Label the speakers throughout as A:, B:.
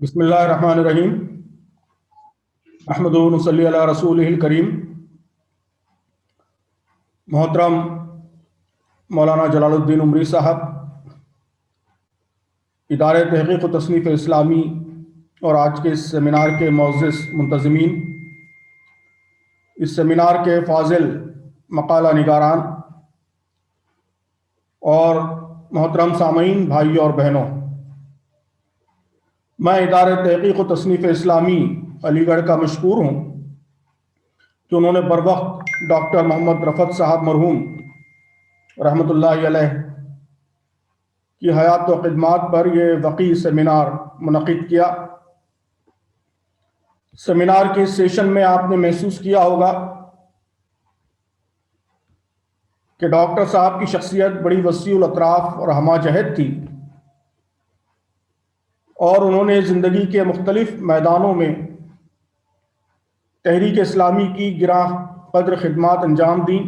A: بسم اللہ الرحمن الرحیم احمد صلی علی رسول الکریم۔ محترم مولانا جلال الدین عمری صاحب، ادارے تحقیق و تصنیف اسلامی اور آج کے اس سیمینار کے معزز منتظمین، اس سیمینار کے فاضل مقالہ نگاران اور محترم سامعین بھائیوں اور بہنوں، میں ادارے تحقیق و تصنیف اسلامی علی گڑھ کا مشکور ہوں کہ انہوں نے بروقت ڈاکٹر محمد رفعت صاحب مرحوم رحمۃ اللہ علیہ کی حیات و خدمات پر یہ وقی سیمینار منعقد کیا۔ سیمینار کے اس سیشن میں آپ نے محسوس کیا ہوگا کہ ڈاکٹر صاحب کی شخصیت بڑی وسیع الاطراف اور ہمہ جہت تھی، اور انہوں نے زندگی کے مختلف میدانوں میں تحریک اسلامی کی گراں قدر خدمات انجام دیں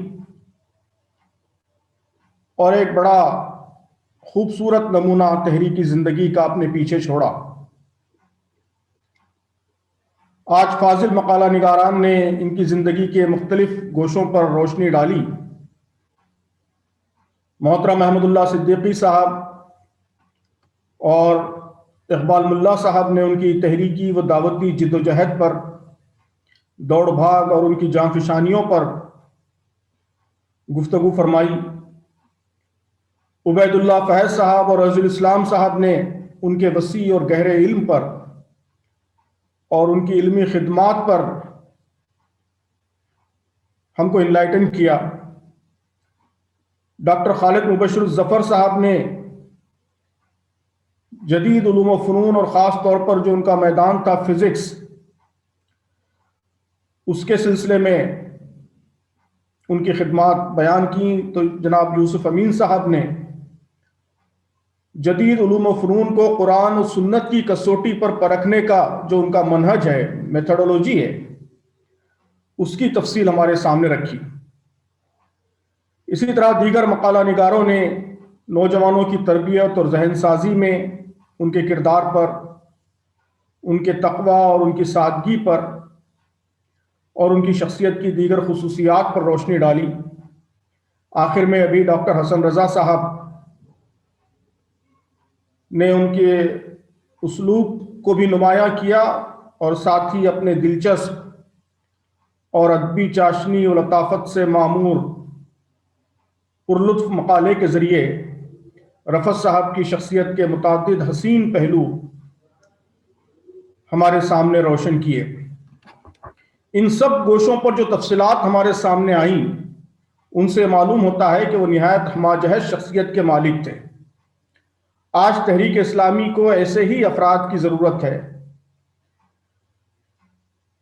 A: اور ایک بڑا خوبصورت نمونہ تحریکی زندگی کا اپنے پیچھے چھوڑا۔ آج فاضل مقالہ نگاران نے ان کی زندگی کے مختلف گوشوں پر روشنی ڈالی۔ محترم احمد اللہ صدیقی صاحب اور اقبال ملا صاحب نے ان کی تحریکی و دعوتی جد و جہد پر، دوڑ بھاگ اور ان کی جانفشانیوں پر گفتگو فرمائی۔ عبید اللہ فیض صاحب اور رضی الاسلام صاحب نے ان کے وسیع اور گہرے علم پر اور ان کی علمی خدمات پر ہم کو انلائٹن کیا۔ ڈاکٹر خالد مبشر الظفر صاحب نے جدید علوم و فنون اور خاص طور پر جو ان کا میدان تھا فزکس، اس کے سلسلے میں ان کی خدمات بیان کی۔ تو جناب یوسف امین صاحب نے جدید علوم و فنون کو قرآن و سنت کی کسوٹی پر پرکھنے کا جو ان کا منہج ہے، میتھڈولوجی ہے، اس کی تفصیل ہمارے سامنے رکھی۔ اسی طرح دیگر مقالہ نگاروں نے نوجوانوں کی تربیت اور ذہن سازی میں ان کے کردار پر، ان کے تقوی اور ان کی سادگی پر اور ان کی شخصیت کی دیگر خصوصیات پر روشنی ڈالی۔ آخر میں ابھی ڈاکٹر حسن رضا صاحب نے ان کے اسلوب کو بھی نمایاں کیا اور ساتھ ہی اپنے دلچسپ اور ادبی چاشنی و لطافت سے معمور پرلطف مقالے کے ذریعے رفعت صاحب کی شخصیت کے متعدد حسین پہلو ہمارے سامنے روشن کیے۔ ان سب گوشوں پر جو تفصیلات ہمارے سامنے آئیں، ان سے معلوم ہوتا ہے کہ وہ نہایت ہمہ جہت شخصیت کے مالک تھے۔ آج تحریک اسلامی کو ایسے ہی افراد کی ضرورت ہے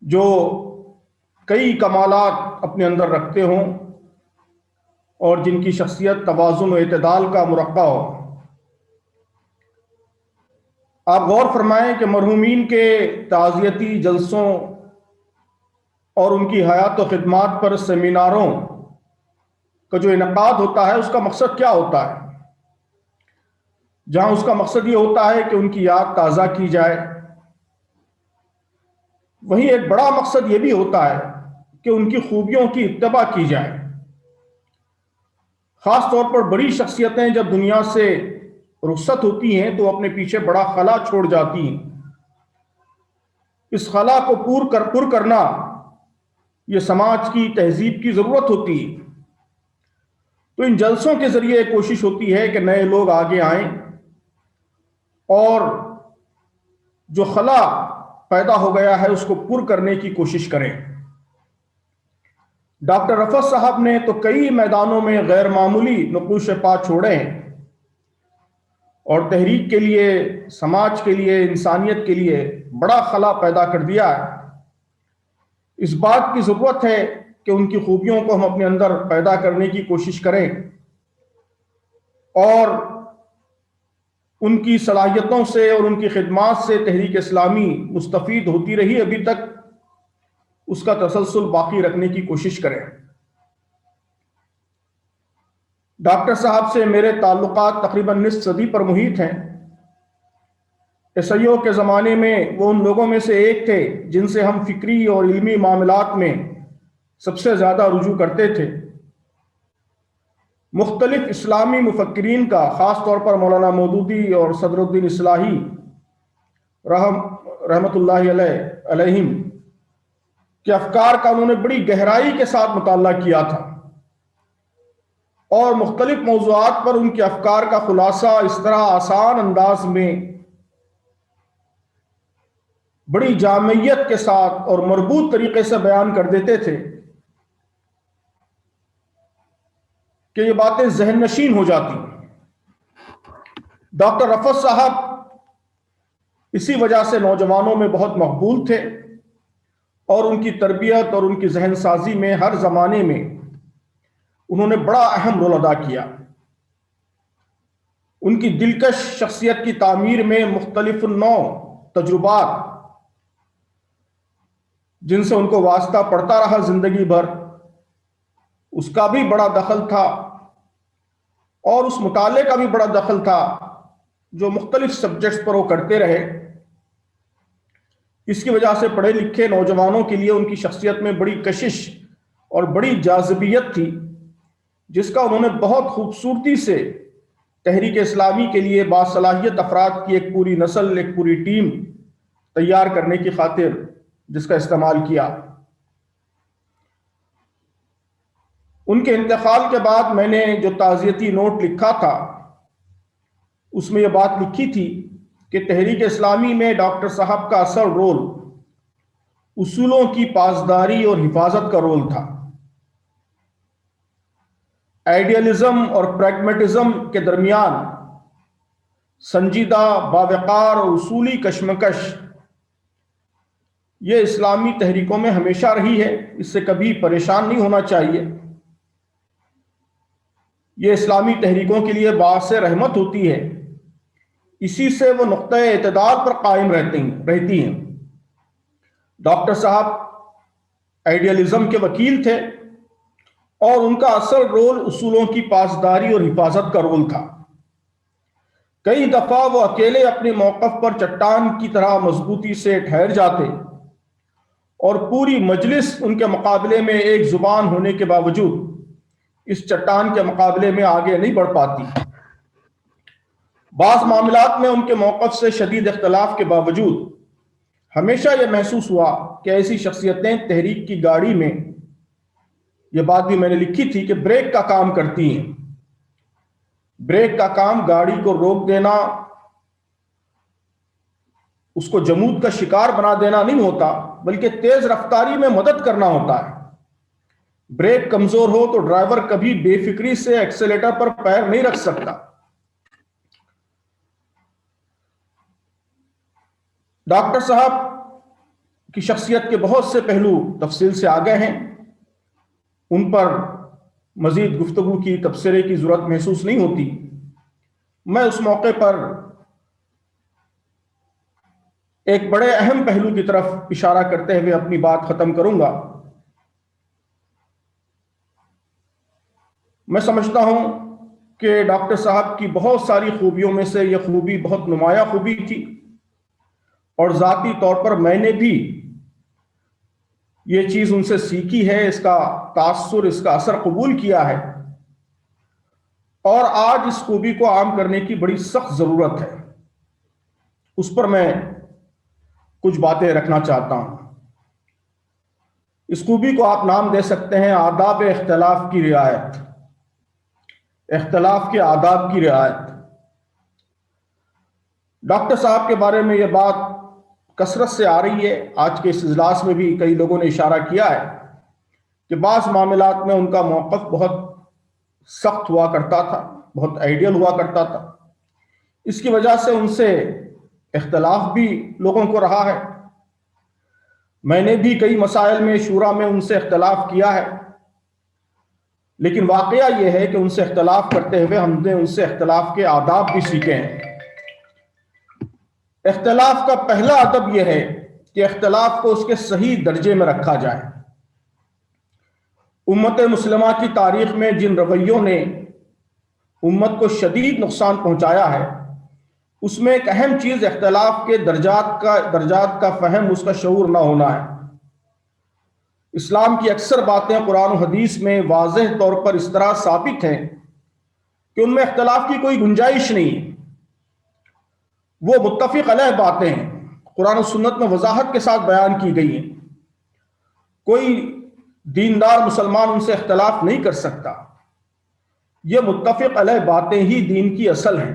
A: جو کئی کمالات اپنے اندر رکھتے ہوں اور جن کی شخصیت توازن و اعتدال کا مرقع ہو۔ آپ غور فرمائیں کہ مرحومین کے تعزیتی جلسوں اور ان کی حیات و خدمات پر سیمیناروں کا جو انعقاد ہوتا ہے، اس کا مقصد کیا ہوتا ہے؟ جہاں اس کا مقصد یہ ہوتا ہے کہ ان کی یاد تازہ کی جائے، وہیں ایک بڑا مقصد یہ بھی ہوتا ہے کہ ان کی خوبیوں کی اتباع کی جائے۔ خاص طور پر بڑی شخصیتیں جب دنیا سے رخصت ہوتی ہیں تو اپنے پیچھے بڑا خلا چھوڑ جاتی ہیں۔ اس خلا کو پر کرنا یہ سماج کی تہذیب کی ضرورت ہوتی ہے۔ تو ان جلسوں کے ذریعے کوشش ہوتی ہے کہ نئے لوگ آگے آئیں اور جو خلا پیدا ہو گیا ہے اس کو پر کرنے کی کوشش کریں۔ ڈاکٹر رفعت صاحب نے تو کئی میدانوں میں غیر معمولی نقوش پا چھوڑے ہیں اور تحریک کے لیے، سماج کے لیے، انسانیت کے لیے بڑا خلا پیدا کر دیا ہے۔ اس بات کی ضرورت ہے کہ ان کی خوبیوں کو ہم اپنے اندر پیدا کرنے کی کوشش کریں اور ان کی صلاحیتوں سے اور ان کی خدمات سے تحریک اسلامی مستفید ہوتی رہی، ابھی تک اس کا تسلسل باقی رکھنے کی کوشش کریں۔ ڈاکٹر صاحب سے میرے تعلقات تقریباً نصف صدی پر محیط ہیں۔ عیسائیوں کے زمانے میں وہ ان لوگوں میں سے ایک تھے جن سے ہم فکری اور علمی معاملات میں سب سے زیادہ رجوع کرتے تھے۔ مختلف اسلامی مفکرین کا، خاص طور پر مولانا مودودی اور صدر الدین اصلاحی رحمۃ اللہ علیہم کے افکار کا انہوں نے بڑی گہرائی کے ساتھ مطالعہ کیا تھا، اور مختلف موضوعات پر ان کے افکار کا خلاصہ اس طرح آسان انداز میں بڑی جامعیت کے ساتھ اور مربوط طریقے سے بیان کر دیتے تھے کہ یہ باتیں ذہن نشین ہو جاتی۔ ڈاکٹر رفعت صاحب اسی وجہ سے نوجوانوں میں بہت مقبول تھے، اور ان کی تربیت اور ان کی ذہن سازی میں ہر زمانے میں انہوں نے بڑا اہم رول ادا کیا۔ ان کی دلکش شخصیت کی تعمیر میں مختلف نوع تجربات جن سے ان کو واسطہ پڑتا رہا زندگی بھر، اس کا بھی بڑا دخل تھا، اور اس مطالعے کا بھی بڑا دخل تھا جو مختلف سبجیکٹس پر وہ کرتے رہے۔ اس کی وجہ سے پڑھے لکھے نوجوانوں کے لیے ان کی شخصیت میں بڑی کشش اور بڑی جاذبیت تھی، جس کا انہوں نے بہت خوبصورتی سے تحریک اسلامی کے لیے باصلاحیت افراد کی ایک پوری نسل، ایک پوری ٹیم تیار کرنے کی خاطر جس کا استعمال کیا۔ ان کے انتقال کے بعد میں نے جو تعزیتی نوٹ لکھا تھا اس میں یہ بات لکھی تھی کہ تحریک اسلامی میں ڈاکٹر صاحب کا اصل رول اصولوں کی پاسداری اور حفاظت کا رول تھا۔ آئیڈیالزم اور پریگمیٹزم کے درمیان سنجیدہ، باوقار اور اصولی کشمکش یہ اسلامی تحریکوں میں ہمیشہ رہی ہے، اس سے کبھی پریشان نہیں ہونا چاہیے۔ یہ اسلامی تحریکوں کے لیے باعث رحمت ہوتی ہے، اسی سے وہ نقطۂ اعتدال پر قائم رہتی ہیں۔ ڈاکٹر صاحب آئیڈیالزم کے وکیل تھے، اور ان کا اصل رول اصولوں کی پاسداری اور حفاظت کا رول تھا۔ کئی دفعہ وہ اکیلے اپنے موقف پر چٹان کی طرح مضبوطی سے ٹھہر جاتے، اور پوری مجلس ان کے مقابلے میں ایک زبان ہونے کے باوجود اس چٹان کے مقابلے میں آگے نہیں بڑھ پاتی۔ بعض معاملات میں ان کے موقف سے شدید اختلاف کے باوجود ہمیشہ یہ محسوس ہوا کہ ایسی شخصیتیں تحریک کی گاڑی میں، یہ بات بھی میں نے لکھی تھی، کہ بریک کا کام کرتی ہیں۔ بریک کا کام گاڑی کو روک دینا، اس کو جمود کا شکار بنا دینا نہیں ہوتا، بلکہ تیز رفتاری میں مدد کرنا ہوتا ہے۔ بریک کمزور ہو تو ڈرائیور کبھی بے فکری سے ایکسیلیٹر پر پیر نہیں رکھ سکتا۔ ڈاکٹر صاحب کی شخصیت کے بہت سے پہلو تفصیل سے آگے ہیں، ان پر مزید گفتگو کی، تبصرے کی ضرورت محسوس نہیں ہوتی۔ میں اس موقع پر ایک بڑے اہم پہلو کی طرف اشارہ کرتے ہوئے اپنی بات ختم کروں گا۔ میں سمجھتا ہوں کہ ڈاکٹر صاحب کی بہت ساری خوبیوں میں سے یہ خوبی بہت نمایاں خوبی تھی، اور ذاتی طور پر میں نے بھی یہ چیز ان سے سیکھی ہے، اس کا تاثر، اس کا اثر قبول کیا ہے، اور آج اس خوبی کو عام کرنے کی بڑی سخت ضرورت ہے۔ اس پر میں کچھ باتیں رکھنا چاہتا ہوں۔ اس خوبی کو آپ نام دے سکتے ہیں آداب اختلاف کی رعایت، اختلاف کے آداب کی رعایت۔ ڈاکٹر صاحب کے بارے میں یہ بات کثرت سے آ رہی ہے، آج کے اس اجلاس میں بھی کئی لوگوں نے اشارہ کیا ہے کہ بعض معاملات میں ان کا موقف بہت سخت ہوا کرتا تھا، بہت آئیڈیل ہوا کرتا تھا۔ اس کی وجہ سے ان سے اختلاف بھی لوگوں کو رہا ہے۔ میں نے بھی کئی مسائل میں شورا میں ان سے اختلاف کیا ہے، لیکن واقعہ یہ ہے کہ ان سے اختلاف کرتے ہوئے ہم نے ان سے اختلاف کے آداب بھی سیکھے ہیں۔ اختلاف کا پہلا ادب یہ ہے کہ اختلاف کو اس کے صحیح درجے میں رکھا جائے۔ امت مسلمہ کی تاریخ میں جن رویوں نے امت کو شدید نقصان پہنچایا ہے، اس میں ایک اہم چیز اختلاف کے درجات کا فہم، اس کا شعور نہ ہونا ہے۔ اسلام کی اکثر باتیں قرآن و حدیث میں واضح طور پر اس طرح ثابت ہیں کہ ان میں اختلاف کی کوئی گنجائش نہیں ہے، وہ متفق علیہ باتیں ہیں، قرآن و سنت میں وضاحت کے ساتھ بیان کی گئی ہیں، کوئی دیندار مسلمان ان سے اختلاف نہیں کر سکتا۔ یہ متفق علیہ باتیں ہی دین کی اصل ہیں،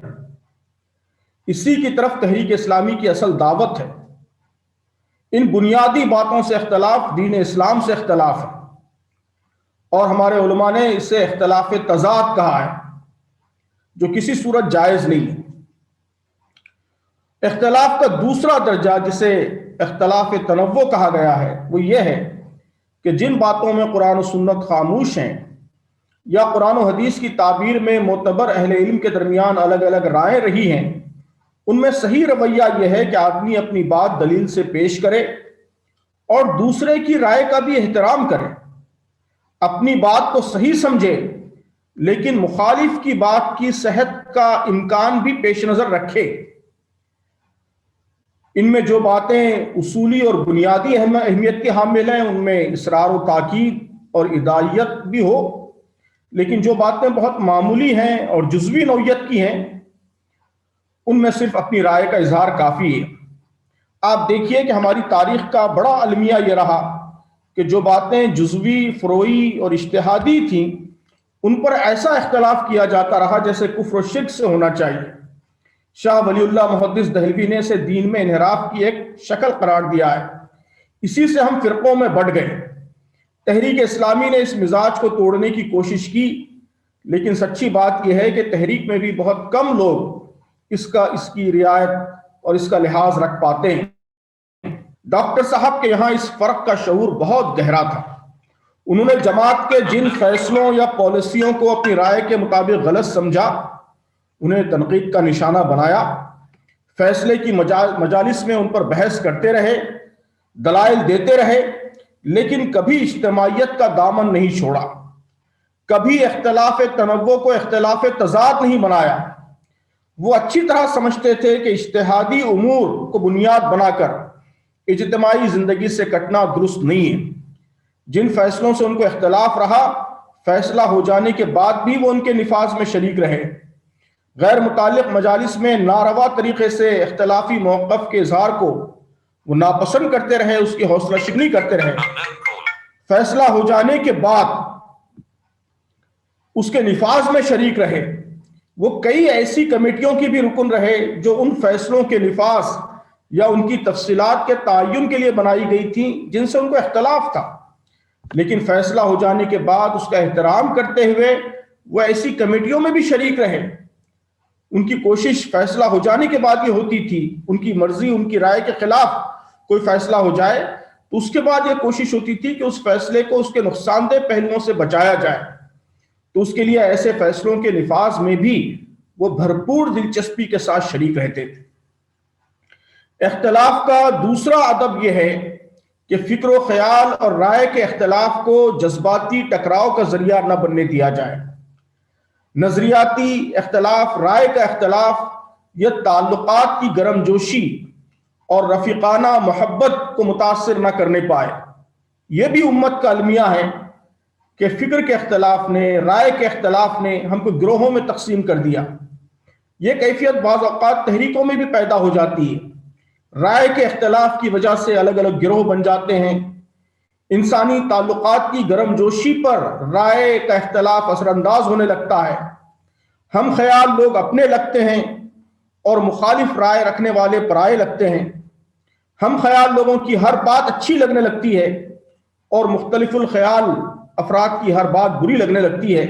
A: اسی کی طرف تحریک اسلامی کی اصل دعوت ہے۔ ان بنیادی باتوں سے اختلاف دین اسلام سے اختلاف ہے، اور ہمارے علماء نے اسے اختلاف تضاد کہا ہے، جو کسی صورت جائز نہیں ہے۔ اختلاف کا دوسرا درجہ، جسے اختلاف تنوع کہا گیا ہے، وہ یہ ہے کہ جن باتوں میں قرآن و سنت خاموش ہیں، یا قرآن و حدیث کی تعبیر میں معتبر اہل علم کے درمیان الگ الگ رائے رہی ہیں، ان میں صحیح رویہ یہ ہے کہ آدمی اپنی بات دلیل سے پیش کرے اور دوسرے کی رائے کا بھی احترام کرے، اپنی بات کو صحیح سمجھے لیکن مخالف کی بات کی صحت کا امکان بھی پیش نظر رکھے۔ ان میں جو باتیں اصولی اور بنیادی اہمیت کے حامل ہیں، ان میں اصرار و تاکید اور ہدایت بھی ہو، لیکن جو باتیں بہت معمولی ہیں اور جزوی نوعیت کی ہیں، ان میں صرف اپنی رائے کا اظہار کافی ہے۔ آپ دیکھیے کہ ہماری تاریخ کا بڑا المیہ یہ رہا کہ جو باتیں جزوی، فروعی اور اجتہادی تھیں، ان پر ایسا اختلاف کیا جاتا رہا جیسے کفر و شرک سے ہونا چاہیے۔ شاہ ولی اللہ محدث دہلوی نے اسے دین میں انحراف کی ایک شکل قرار دیا ہے۔ اسی سے ہم فرقوں میں بٹ گئے۔ تحریک اسلامی نے اس مزاج کو توڑنے کی کوشش کی، لیکن سچی بات یہ ہے کہ تحریک میں بھی بہت کم لوگ اس کی رعایت اور اس کا لحاظ رکھ پاتے ہیں۔ ڈاکٹر صاحب کے یہاں اس فرق کا شعور بہت گہرا تھا۔ انہوں نے جماعت کے جن فیصلوں یا پالیسیوں کو اپنی رائے کے مطابق غلط سمجھا، انہیں تنقید کا نشانہ بنایا، فیصلے کی مجالس میں ان پر بحث کرتے رہے، دلائل دیتے رہے، لیکن کبھی اجتماعیت کا دامن نہیں چھوڑا، کبھی اختلاف تنوع کو اختلاف تضاد نہیں بنایا۔ وہ اچھی طرح سمجھتے تھے کہ اجتہادی امور کو بنیاد بنا کر اجتماعی زندگی سے کٹنا درست نہیں ہے۔ جن فیصلوں سے ان کو اختلاف رہا، فیصلہ ہو جانے کے بعد بھی وہ ان کے نفاذ میں شریک رہے۔ غیر متعلق مجالس میں ناروا طریقے سے اختلافی موقف کے اظہار کو وہ ناپسند کرتے رہے، اس کی حوصلہ شکنی کرتے رہے۔ فیصلہ ہو جانے کے بعد اس کے نفاذ میں شریک رہے۔ وہ کئی ایسی کمیٹیوں کی بھی رکن رہے جو ان فیصلوں کے نفاذ یا ان کی تفصیلات کے تعین کے لیے بنائی گئی تھیں جن سے ان کو اختلاف تھا، لیکن فیصلہ ہو جانے کے بعد اس کا احترام کرتے ہوئے وہ ایسی کمیٹیوں میں بھی شریک رہے۔ ان کی کوشش فیصلہ ہو جانے کے بعد یہ ہوتی تھی، ان کی مرضی، ان کی رائے کے خلاف کوئی فیصلہ ہو جائے تو اس کے بعد یہ کوشش ہوتی تھی کہ اس فیصلے کو اس کے نقصان دہ پہلوؤں سے بچایا جائے، تو اس کے لیے ایسے فیصلوں کے نفاذ میں بھی وہ بھرپور دلچسپی کے ساتھ شریک رہتے تھے۔ اختلاف کا دوسرا ادب یہ ہے کہ فکر و خیال اور رائے کے اختلاف کو جذباتی ٹکراؤ کا ذریعہ نہ بننے دیا جائے۔ نظریاتی اختلاف، رائے کا اختلاف، یہ تعلقات کی گرم جوشی اور رفیقانہ محبت کو متاثر نہ کرنے پائے۔ یہ بھی امت کا المیہ ہے کہ فکر کے اختلاف نے، رائے کے اختلاف نے ہم کو گروہوں میں تقسیم کر دیا۔ یہ کیفیت بعض اوقات تحریکوں میں بھی پیدا ہو جاتی ہے۔ رائے کے اختلاف کی وجہ سے الگ الگ گروہ بن جاتے ہیں۔ انسانی تعلقات کی گرم جوشی پر رائے کا اختلاف اثر انداز ہونے لگتا ہے۔ ہم خیال لوگ اپنے لگتے ہیں اور مخالف رائے رکھنے والے پرائے لگتے ہیں۔ ہم خیال لوگوں کی ہر بات اچھی لگنے لگتی ہے اور مختلف الخیال افراد کی ہر بات بری لگنے لگتی ہے۔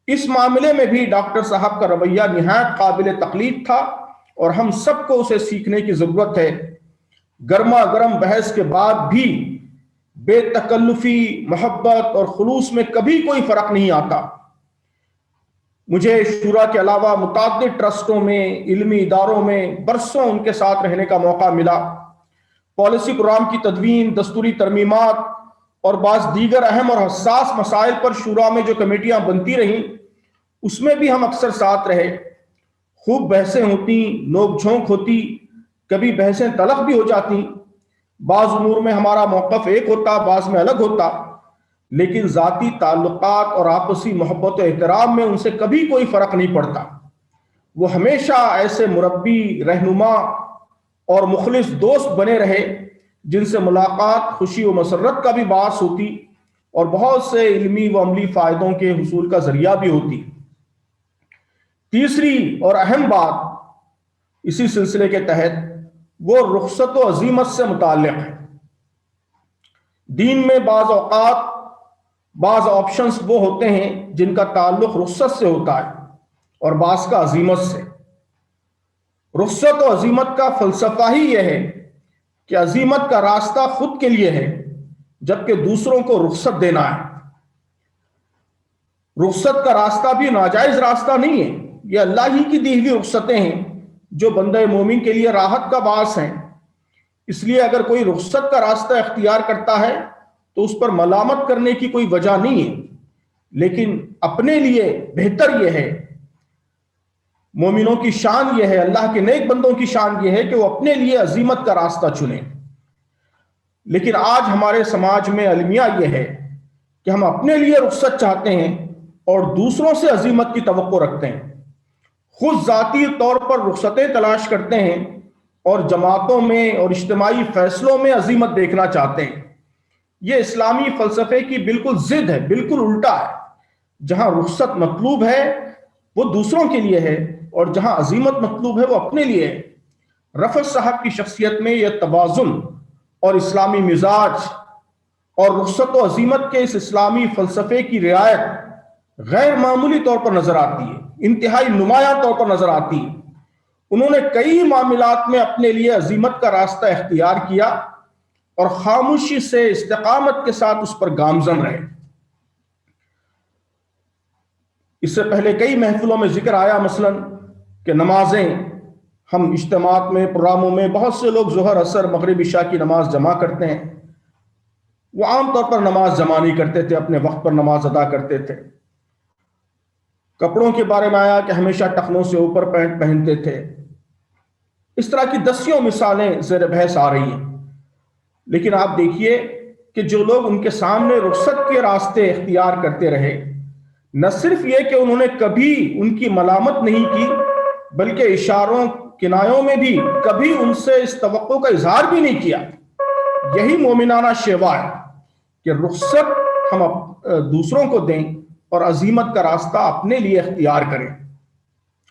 A: اس معاملے میں بھی ڈاکٹر صاحب کا رویہ نہایت قابل تقلید تھا اور ہم سب کو اسے سیکھنے کی ضرورت ہے۔ گرما گرم بحث کے بعد بھی بے تکلفی، محبت اور خلوص میں کبھی کوئی فرق نہیں آتا۔ مجھے شورا کے علاوہ متعدد ٹرسٹوں میں، علمی اداروں میں برسوں ان کے ساتھ رہنے کا موقع ملا۔ پالیسی پروگرام کی تدوین، دستوری ترمیمات اور بعض دیگر اہم اور حساس مسائل پر شورا میں جو کمیٹیاں بنتی رہیں، اس میں بھی ہم اکثر ساتھ رہے۔ خوب بحثیں ہوتی، نوک جھونک ہوتی، کبھی بحثیں تلخ بھی ہو جاتی، بعض امور میں ہمارا موقف ایک ہوتا، بعض میں الگ ہوتا، لیکن ذاتی تعلقات اور آپسی محبت و احترام میں ان سے کبھی کوئی فرق نہیں پڑتا۔ وہ ہمیشہ ایسے مربی، رہنما اور مخلص دوست بنے رہے جن سے ملاقات خوشی و مسرت کا بھی باعث ہوتی اور بہت سے علمی و عملی فائدوں کے حصول کا ذریعہ بھی ہوتی۔ تیسری اور اہم بات اسی سلسلے کے تحت وہ رخصت و عزیمت سے متعلق ہے۔ دین میں بعض اوقات بعض آپشنز وہ ہوتے ہیں جن کا تعلق رخصت سے ہوتا ہے اور بعض کا عزیمت سے۔ رخصت و عزیمت کا فلسفہ ہی یہ ہے کہ عزیمت کا راستہ خود کے لیے ہے جبکہ دوسروں کو رخصت دینا ہے۔ رخصت کا راستہ بھی ناجائز راستہ نہیں ہے، یہ اللہ ہی کی دی ہوئی رخصتیں ہیں جو بندہ مومن کے لیے راحت کا باعث ہیں۔ اس لیے اگر کوئی رخصت کا راستہ اختیار کرتا ہے تو اس پر ملامت کرنے کی کوئی وجہ نہیں ہے، لیکن اپنے لیے بہتر یہ ہے، مومنوں کی شان یہ ہے، اللہ کے نیک بندوں کی شان یہ ہے کہ وہ اپنے لیے عزیمت کا راستہ چنیں۔ لیکن آج ہمارے سماج میں المیہ یہ ہے کہ ہم اپنے لیے رخصت چاہتے ہیں اور دوسروں سے عزیمت کی توقع رکھتے ہیں، خود ذاتی طور پر رخصتیں تلاش کرتے ہیں اور جماعتوں میں اور اجتماعی فیصلوں میں عزیمت دیکھنا چاہتے ہیں۔ یہ اسلامی فلسفے کی بالکل ضد ہے، بالکل الٹا ہے۔ جہاں رخصت مطلوب ہے وہ دوسروں کے لیے ہے اور جہاں عزیمت مطلوب ہے وہ اپنے لیے ہے۔ رفعت صاحب کی شخصیت میں یہ توازن اور اسلامی مزاج اور رخصت و عزیمت کے اس اسلامی فلسفے کی رعایت غیر معمولی طور پر نظر آتی ہے، انتہائی نمایاں طور پر نظر آتی ہے۔ انہوں نے کئی معاملات میں اپنے لیے عزیمت کا راستہ اختیار کیا اور خاموشی سے استقامت کے ساتھ اس پر گامزن رہے۔ اس سے پہلے کئی محفلوں میں ذکر آیا مثلا کہ نمازیں ہم اجتماعات میں، پروگراموں میں بہت سے لوگ ظہر، عصر، مغرب، عشاء کی نماز جمع کرتے ہیں، وہ عام طور پر نماز جمع نہیں کرتے تھے، اپنے وقت پر نماز ادا کرتے تھے۔ کپڑوں کے بارے میں آیا کہ ہمیشہ ٹخنوں سے اوپر پینٹ پہنتے تھے۔ اس طرح کی دسیوں مثالیں زیر بحث آ رہی ہیں، لیکن آپ دیکھیے کہ جو لوگ ان کے سامنے رخصت کے راستے اختیار کرتے رہے، نہ صرف یہ کہ انہوں نے کبھی ان کی ملامت نہیں کی بلکہ اشاروں کنایوں میں بھی کبھی ان سے اس توقع کا اظہار بھی نہیں کیا۔ یہی مومنانہ شیوا ہے کہ رخصت ہم دوسروں کو دیں اور عزیمت کا راستہ اپنے لیے اختیار کریں۔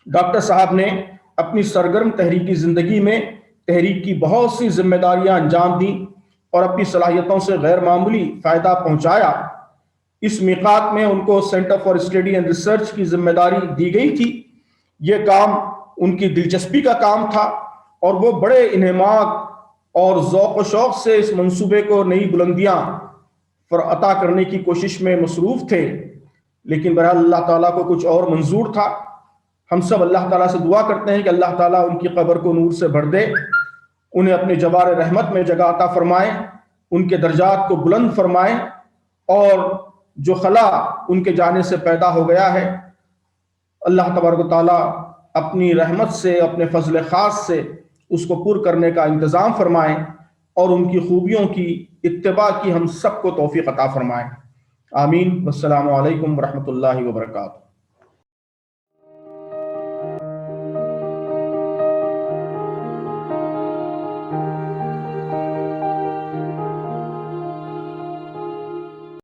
A: ڈاکٹر صاحب نے اپنی سرگرم تحریکی زندگی میں تحریک کی بہت سی ذمہ داریاں انجام دیں اور اپنی صلاحیتوں سے غیر معمولی فائدہ پہنچایا۔ اس میقات میں ان کو centre for study and research کی ذمہ داری دی گئی تھی۔ یہ کام ان کی دلچسپی کا کام تھا اور وہ بڑے انہماک اور ذوق و شوق سے اس منصوبے کو نئی بلندیاں عطا کرنے کی کوشش میں مصروف تھے، لیکن بہرحال اللہ تعالیٰ کو کچھ اور منظور تھا۔ ہم سب اللہ تعالیٰ سے دعا کرتے ہیں کہ اللہ تعالیٰ ان کی قبر کو نور سے بھر دے، انہیں اپنے جوار رحمت میں جگہ عطا فرمائے، ان کے درجات کو بلند فرمائے، اور جو خلا ان کے جانے سے پیدا ہو گیا ہے اللہ تبارک و تعالیٰ اپنی رحمت سے، اپنے فضل خاص سے اس کو پور کرنے کا انتظام فرمائیں اور ان کی خوبیوں کی اتباع کی ہم سب کو توفیق عطا فرمائیں۔ آمین۔ والسلام علیکم ورحمۃ اللہ وبرکاتہ۔